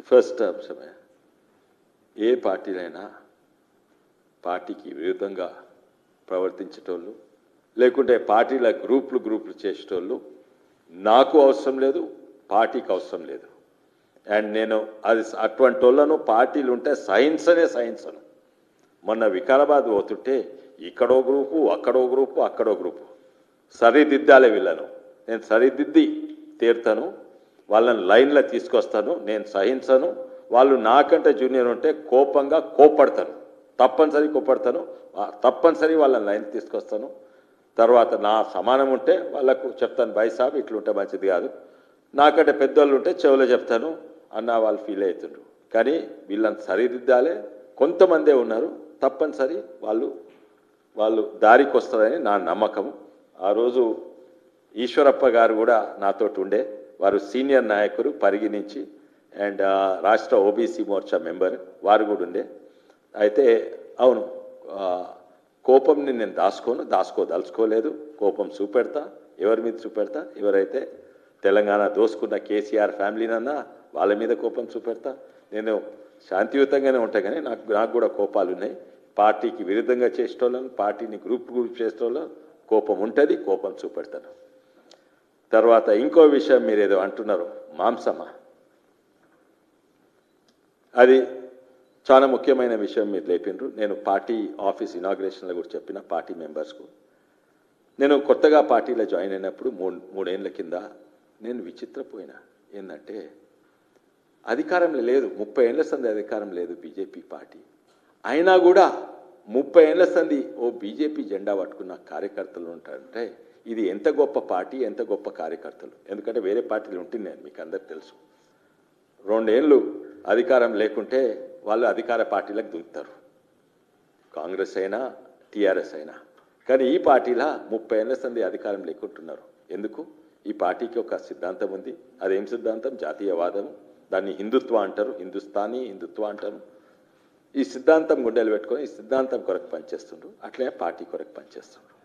First అంశమే, ఏ పార్టీలైనా పార్టీకి విరుద్ధంగా ప్రవర్తించేటోళ్ళు లేకుంటే పార్టీల గ్రూపులు చేసేటోళ్ళు నాకు అవసరం లేదు, పార్టీకి అవసరం లేదు. అండ్ నేను అది అటువంటి వాళ్ళను పార్టీలు ఉంటే సహించను. మొన్న వికారాబాద్ పోతుంటే ఇక్కడో గ్రూపు అక్కడో గ్రూపు సరిదిద్దాలే వీళ్ళను. నేను సరిదిద్ది తీరుతాను, వాళ్ళని లైన్లో తీసుకొస్తాను. నేను సహించను. వాళ్ళు నాకంటే జూనియర్ ఉంటే కోపడతాను, తప్పనిసరి వాళ్ళని లైన్ తీసుకొస్తాను. తర్వాత నా సమానం ఉంటే వాళ్ళకు చెప్తాను, బై సాబ్ ఇట్లుంటే మంచిది కాదు. నాకంటే పెద్దోళ్ళు ఉంటే చెవులో చెప్తాను అన్న వాళ్ళు ఫీల్ అవుతుండ్రు. కానీ వీళ్ళని సరిదిద్దాలే. కొంతమందే ఉన్నారు, తప్పనిసరి వాళ్ళు దారికి వస్తారని నా నమ్మకము. ఆ రోజు ఈశ్వరప్ప గారు కూడా నాతోటి ఉండే, వారు సీనియర్ నాయకులు పరిగి నుంచి అండ్ రాష్ట్ర ఓబీసీ మోర్చా మెంబర్, వారు కూడా ఉండే. అయితే అవును, కోపంని నేను దాచుకోదలుచుకోలేదు. కోపం చూపెడతా, ఎవరి మీద చూపెడతా, ఎవరైతే తెలంగాణ దోసుకున్న కేసీఆర్ ఫ్యామిలీనన్నా వాళ్ళ మీద కోపం చూపెడతా. నేను శాంతియుతంగానే ఉంటా, కానీ నాకు కూడా కోపాలు ఉన్నాయి. పార్టీకి విరుద్ధంగా చేసేటోళ్ళను, పార్టీని గ్రూప్ చేసేటోళ్ళను కోపం ఉంటుంది, కోపం చూపెడతాను. తర్వాత ఇంకో విషయం మీరు ఏదో అంటున్నారు, మాంసమా, అది చాలా ముఖ్యమైన విషయం మీరు లేపినరు. నేను పార్టీ ఆఫీస్ ఇనాగ్రేషన్లో కూడా చెప్పిన పార్టీ మెంబర్స్కు, నేను కొత్తగా పార్టీలో జాయిన్ అయినప్పుడు 3 ఏళ్ళ కింద నేను విచిత్రపోయినా. ఏంటంటే అధికారంలో లేదు, 30 ఏళ్ల సంది అధికారం లేదు బీజేపీ పార్టీ. అయినా కూడా 30 ఏళ్ల సంది బీజేపీ జెండా పట్టుకున్న కార్యకర్తలు ఉంటారంటే ఇది ఎంత గొప్ప పార్టీ, ఎంత గొప్ప కార్యకర్తలు. ఎందుకంటే వేరే పార్టీలు ఉంటున్నాయి, మీకు అందరికి తెలుసు. 2 ఏళ్ళు అధికారం లేకుంటే వాళ్ళు అధికార పార్టీలకు దుంకుతారు, కాంగ్రెస్ అయినా టీఆర్ఎస్ అయినా. కానీ ఈ పార్టీలా 30 ఏళ్ల సంది అధికారం లేకుంటున్నారు. ఎందుకు? ఈ పార్టీకి ఒక సిద్ధాంతం ఉంది. అదేం సిద్ధాంతం? జాతీయవాదం. దాన్ని హిందుత్వ అంటారు, హిందుత్వ అంటారు. ఈ సిద్ధాంతం గుండెలు పెట్టుకొని ఈ సిద్ధాంతం కొరకు పనిచేస్తుండ్రు, అట్లే పార్టీ కొరకు పనిచేస్తుండ్రు.